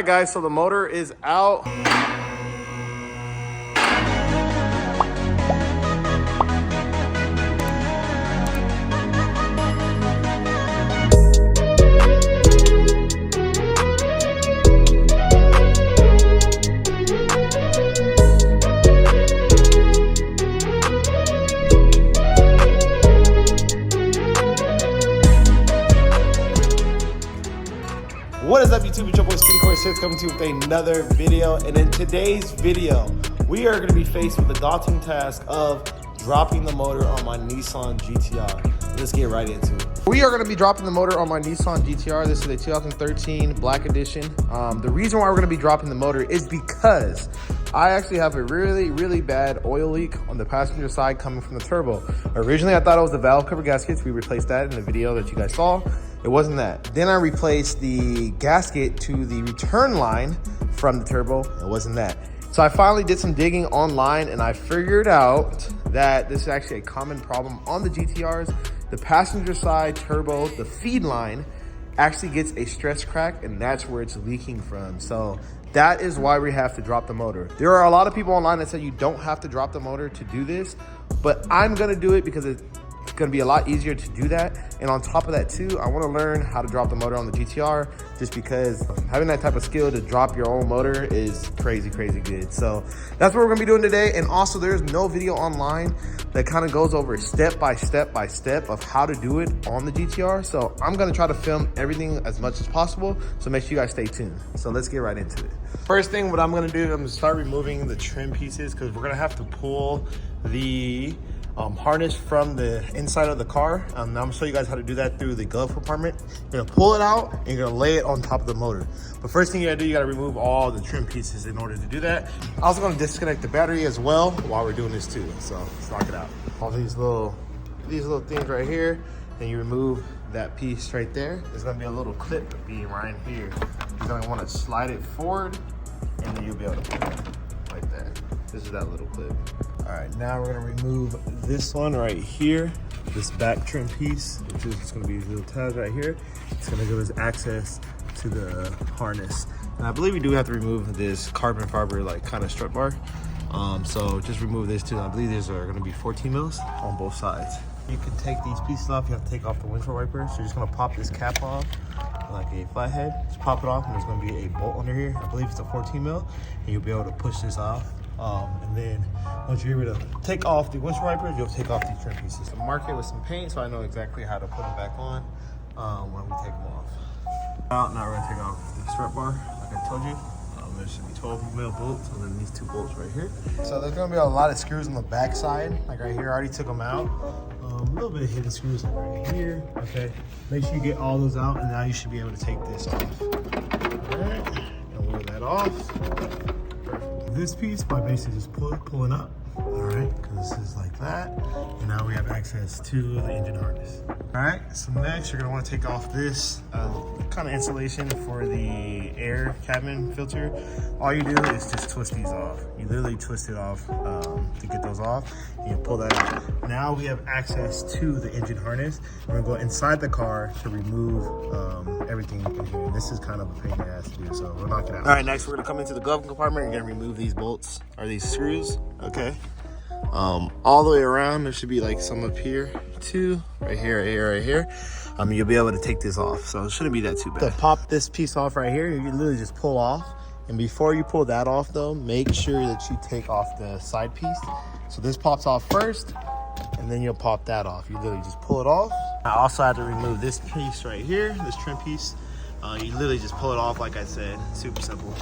Hey guys, so the motor is out. What is up, YouTube? It's your boy Skinny Core 6 coming to you with another video. And in today's video, we are going to be faced with the daunting task of dropping the motor on my Nissan GTR. Let's get right into it. We are going to be dropping the motor on my Nissan GTR. This is a 2013 Black Edition. The reason why we're going to be dropping the motor is because I actually have a really bad oil leak on the passenger side coming from the turbo. Originally, I thought it was the valve cover gaskets. We replaced that in the video that you guys saw. It wasn't that. Then I replaced the gasket to the return line from the turbo. It wasn't that. So I finally did some digging online and I figured out that this is actually a common problem on the GTRs. The passenger side turbo, the feed line, actually gets a stress crack, and that's where it's leaking from. So that is why we have to drop the motor. There are a lot of people online that say you don't have to drop the motor to do this, but I'm gonna do it because it's gonna be a lot easier to do that. And on top of that too, I wanna learn how to drop the motor on the GTR, just because having that type of skill to drop your own motor is crazy good. So that's what we're gonna be doing today. And also there's no video online that kind of goes over step by step of how to do it on the GTR. So I'm gonna try to film everything as much as possible. So make sure you guys stay tuned. So let's get right into it. First thing, what I'm gonna do, I'm gonna start removing the trim pieces because we're gonna have to pull the harness from the inside of the car. I'm gonna show you guys how to do that through the glove compartment. You're gonna pull it out and you're gonna lay it on top of the motor. But first thing you gotta do, you gotta remove all the trim pieces in order to do that. I'm also gonna disconnect the battery as well while we're doing this too. So let's knock it out. All these little things right here. Then you remove that piece right there. There's gonna be a little clip being right here. You're gonna wanna slide it forward and then you'll be able to pull it like that. This is that little clip. All right, now we're gonna remove this one right here, this back trim piece, which is just gonna be these little tabs right here. It's gonna give us access to the harness. And I believe we do have to remove this carbon fiber like kind of strut bar. So just remove this too. I believe these are gonna be 14 mils on both sides. You can take these pieces off. You have to take off the windshield wiper. So you're just gonna pop this cap off like a flathead. Just pop it off and there's gonna be a bolt under here. I believe it's a 14 mil, and you'll be able to push this off. And then once you're able to take off the windshield wipers, you'll take off these trim pieces. So mark it with some paint so I know exactly how to put them back on when we take them off. Now we're gonna take off the strut bar, like I told you. There should be 12 mil bolts, and then these two bolts right here. So there's gonna be a lot of screws on the back side, like right here. I already took them out. A little bit of hidden screws like right here. Okay, make sure you get all those out, and now you should be able to take this off. All right, and wear that off. This piece by basically just pulling up, all right, because this is like that, and now we have access to the engine harness. All right, so next you're gonna want to take off this kind of insulation for the air cabin filter. All you do is just twist these off. You literally twist it off to get those off. You pull that out. Now we have access to the engine harness. We're gonna go inside the car to remove everything in here. And this is kind of a pain in the ass to do, so we'll knock it out. All right, next we're gonna come into the glove compartment. You're gonna remove these bolts, or these screws, okay? All the way around. There should be like some up here too, right here. You'll be able to take this off, so it shouldn't be that too bad. To pop this piece off right here, you literally just pull off. And before you pull that off though, make sure that you take off the side piece. So this pops off first, and then you'll pop that off. You literally just pull it off. I also had to remove this piece right here, this trim piece. You literally just pull it off, like I said, super simple.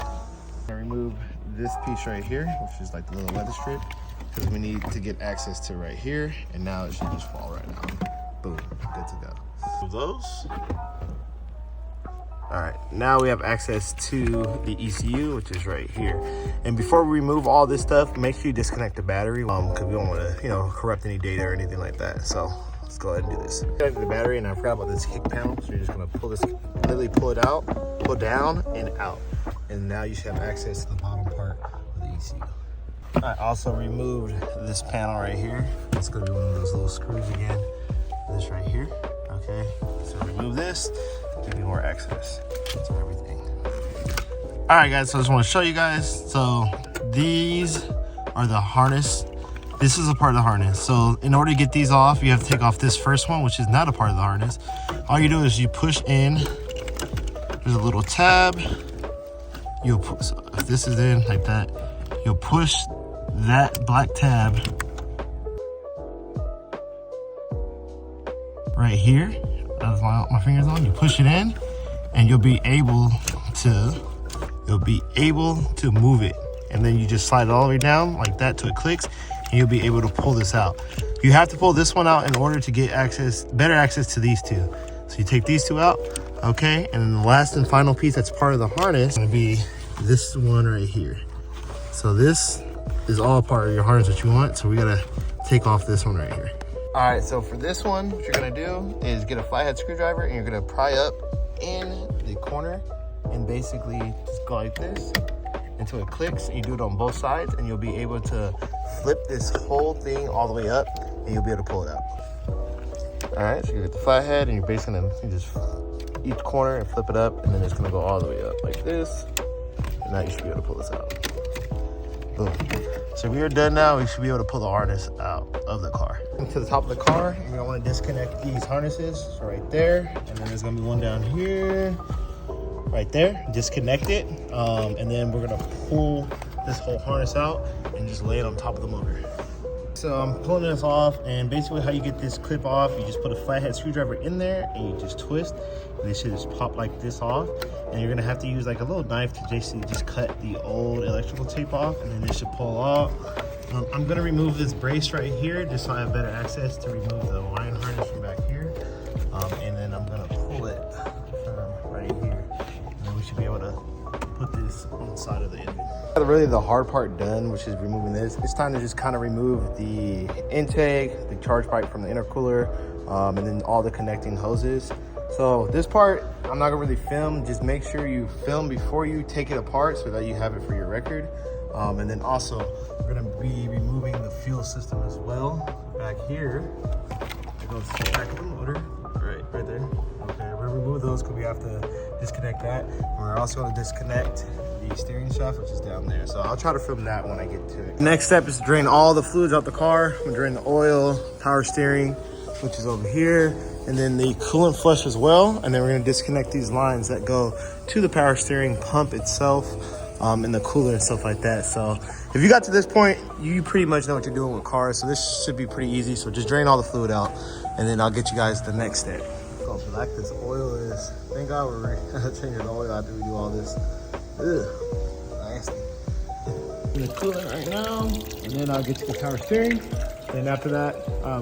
I remove this piece right here, which is like the little leather strip, because we need to get access to right here, and now it should just fall right out. Boom, good to go. Move those. All right, now we have access to the ECU, which is right here. And before we remove all this stuff, make sure you disconnect the battery, because we don't want to, corrupt any data or anything like that. So let's go ahead and do this. Disconnect the battery, and I forgot about this kick panel. So you're just gonna pull this, literally pull it out, pull down and out. And now you should have access to the bottom part of the ECU. I also removed this panel right here. It's gonna be one of those little screws again. This right here, okay? So remove this, give you more access to everything. All right, guys, so I just want to show you guys. So these are the harness. This is a part of the harness. So in order to get these off, you have to take off this first one, which is not a part of the harness. All you do is you push in. There's a little tab. You'll put, so if this is in like that, you'll push that black tab right here. That's my fingers on. You push it in, and you'll be able to move it. And then you just slide it all the way down like that till it clicks, and you'll be able to pull this out. You have to pull this one out in order to get better access to these two. So you take these two out, okay? And then the last and final piece that's part of the harness is gonna be this one right here. So this is all part of your harness that you want. So we gotta take off this one right here. All right, so for this one, what you're gonna do is get a flathead screwdriver, and you're gonna pry up in the corner and basically just go like this until it clicks, and you do it on both sides, and you'll be able to flip this whole thing all the way up, and you'll be able to pull it out. All right, so you get the flathead, and you're basically gonna just each corner and flip it up, and then it's gonna go all the way up like this, and now you should be able to pull this out. Boom. So we are done now. We should be able to pull the harness out of the car. To the top of the car, you're gonna want to disconnect these harnesses. So right there, and then there's gonna be one down here, right there. Disconnect it, and then we're gonna pull this whole harness out and just lay it on top of the motor. So I'm pulling this off, and basically how you get this clip off, you just put a flathead screwdriver in there and you just twist. And this should just pop like this off, and you're gonna have to use like a little knife to basically just cut the old electrical tape off, and then this should pull off. I'm gonna remove this brace right here just so I have better access to remove the line harness from back here, and then I'm gonna pull it from right here, and then we should be able to put this on the side of the engine. Really the hard part done, which is removing this. It's time to just kind of remove the intake, the charge pipe from the intercooler, and then all the connecting hoses. So this part, I'm not gonna really film. Just make sure you film before you take it apart so that you have it for your record. And then also, we're gonna be removing the fuel system as well. Back here, it goes to the back of the motor, right there. Okay, we're gonna remove those because we have to disconnect that. We're also gonna disconnect the steering shaft, which is down there. So I'll try to film that when I get to it. Next step is to drain all the fluids out the car. I'm gonna drain the oil, power steering, which is over here, and then the coolant flush as well. And then we're gonna disconnect these lines that go to the power steering pump itself, and the cooler and stuff like that. So if you got to this point, you pretty much know what you're doing with cars. So this should be pretty easy. So just drain all the fluid out, and then I'll get you guys the next step. Look how black this oil is. Thank God we're changing the oil after we do all this. Ugh, nasty. In the coolant right now, and then I'll get you the power steering. And after that,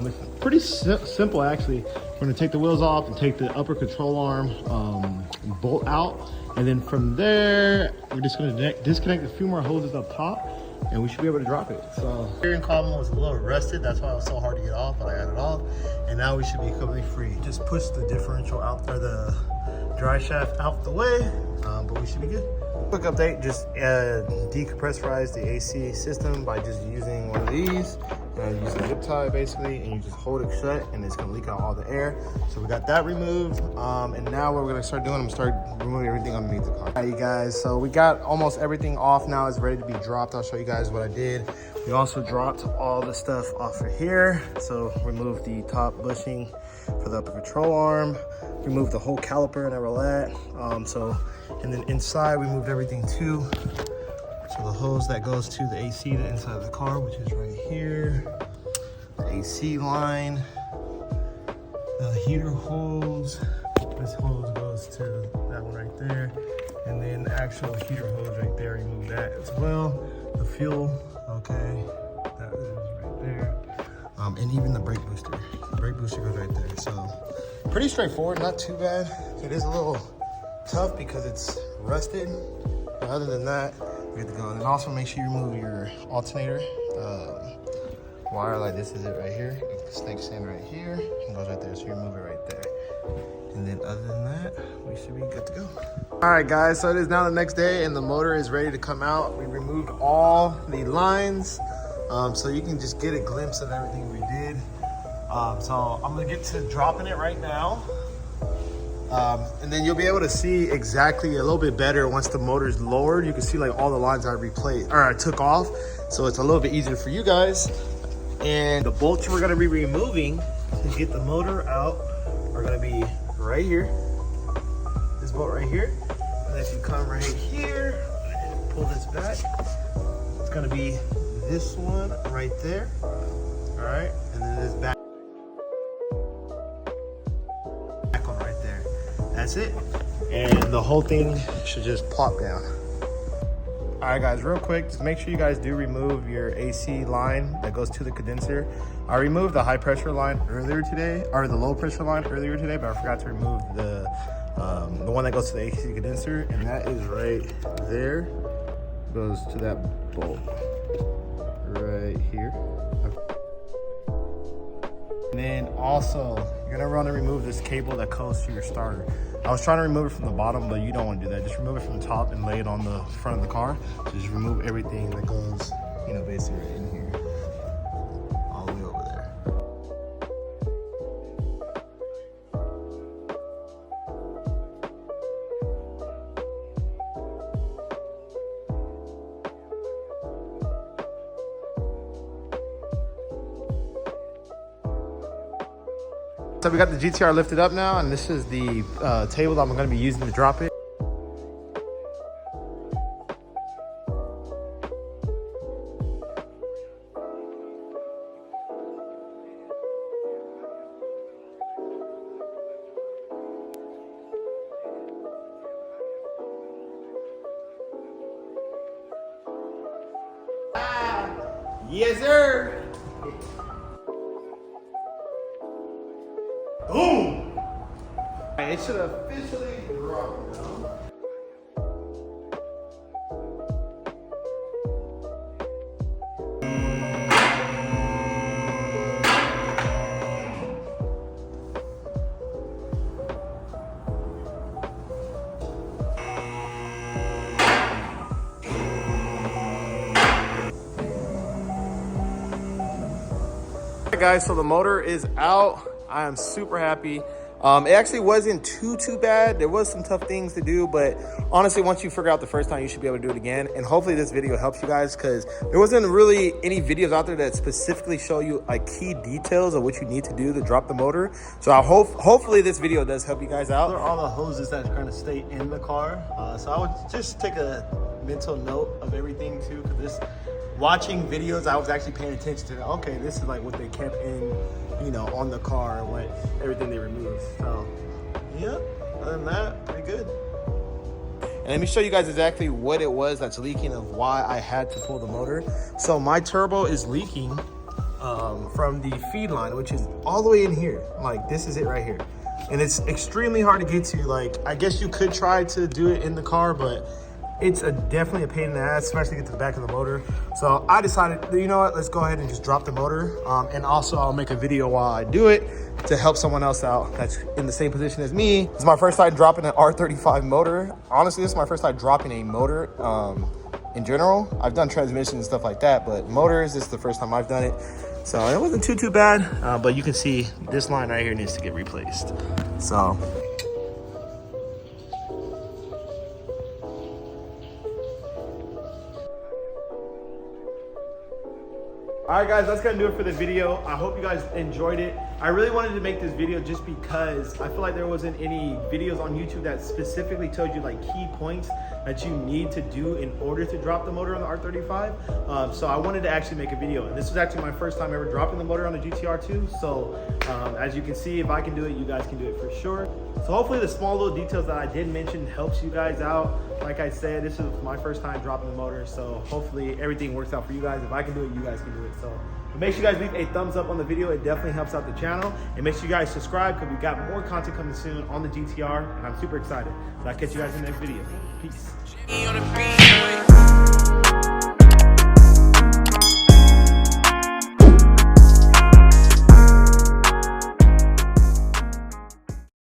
it's pretty simple actually. We're gonna take the wheels off and take the upper control arm bolt out. And then from there, we're just gonna disconnect a few more hoses up top, and we should be able to drop it. So steering column was a little rusted. That's why it was so hard to get off, but I got it off. And now we should be completely free. Just push the differential out, or the dry shaft out the way, but we should be good. Quick update, just decompressorize the AC system by just using one of these. Use a zip tie basically, and you just hold it shut, and it's gonna leak out all the air. So we got that removed, and now what we're gonna start doing, I'm gonna start removing everything underneath the car. All right, you guys, so we got almost everything off now. It's ready to be dropped. I'll show you guys what I did. We also dropped all the stuff off of here. So remove the top bushing for the upper control arm, remove the whole caliper and everything that. And then inside we moved everything too. So the hose that goes to the AC, the inside of the car, which is right here. The AC line, the heater hose. This hose goes to that one right there. And then the actual heater hose right there, remove that as well. The fuel, okay, that is right there. And even the brake booster. The brake booster goes right there. So pretty straightforward, not too bad. It is a little tough because it's rusted, but other than that, we're good to go. And then also make sure you remove your alternator wire, like this is it right here. It snakes in right here and goes right there, so you remove it right there. And then other than that, we should be good to go. All right, guys, so it is now the next day and the motor is ready to come out. We removed all the lines, so you can just get a glimpse of everything we did. So I'm gonna get to dropping it right now. And then you'll be able to see exactly a little bit better once the motor is lowered. You can see like all the lines I replaced or I took off. So it's a little bit easier for you guys. And the bolts we're gonna be removing to get the motor out are gonna be right here. This bolt right here. And if you come right here and pull this back, it's gonna be this one right there. All right, and then this back one right there. That's it. And the whole thing should just plop down. All right, guys, real quick, just make sure you guys do remove your AC line that goes to the condenser. I removed the high pressure line earlier today, or the low pressure line earlier today, but I forgot to remove the one that goes to the AC condenser, and that is right there. Goes to that bolt right here. And then also, you're gonna want to remove this cable that goes to your starter. I was trying to remove it from the bottom, but you don't want to do that. Just remove it from the top and lay it on the front of the car. So just remove everything that goes, you know, basically right in here, all the way over there. So we got the GTR lifted up now, and this is the table that I'm going to be using to drop it. Yes, sir. Boom! It should officially drop now. Alright guys, so the motor is out. I am super happy. It actually wasn't too bad. There was some tough things to do, but honestly, once you figure out the first time, you should be able to do it again. And hopefully this video helps you guys, because there wasn't really any videos out there that specifically show you like key details of what you need to do to drop the motor. So I hopefully this video does help you guys out. These are all the hoses that are going to stay in the car. So I would just take a mental note of everything too, because watching videos, I was actually paying attention to, okay, this is like what they kept in, you know, on the car, what everything they removed. So yeah, other than that, pretty good. And let me show you guys exactly what it was that's leaking, of why I had to pull the motor. So my turbo is leaking from the feed line, which is all the way in here. Like, this is it right here. And it's extremely hard to get to. Like, I guess you could try to do it in the car, but it's definitely a pain in the ass, especially to get to the back of the motor. So I decided, you know what, let's go ahead and just drop the motor. And also I'll make a video while I do it to help someone else out that's in the same position as me. This is my first time dropping an R35 motor. Honestly, this is my first time dropping a motor in general. I've done transmissions and stuff like that, but motors, this is the first time I've done it. So it wasn't too bad, but you can see this line right here needs to get replaced. So. All right, guys, that's gonna do it for the video. I hope you guys enjoyed it. I really wanted to make this video just because I feel like there wasn't any videos on YouTube that specifically told you like key points that you need to do in order to drop the motor on the R35. So I wanted to actually make a video. And this was actually my first time ever dropping the motor on the GTR 2. So as you can see, if I can do it, you guys can do it for sure. So hopefully the small little details that I did mention helps you guys out. Like I said, this is my first time dropping the motor. So hopefully everything works out for you guys. If I can do it, you guys can do it. So make sure you guys leave a thumbs up on the video. It definitely helps out the channel. And make sure you guys subscribe, because we got more content coming soon on the GTR, and I'm super excited. So I'll catch you guys in the next video. Peace.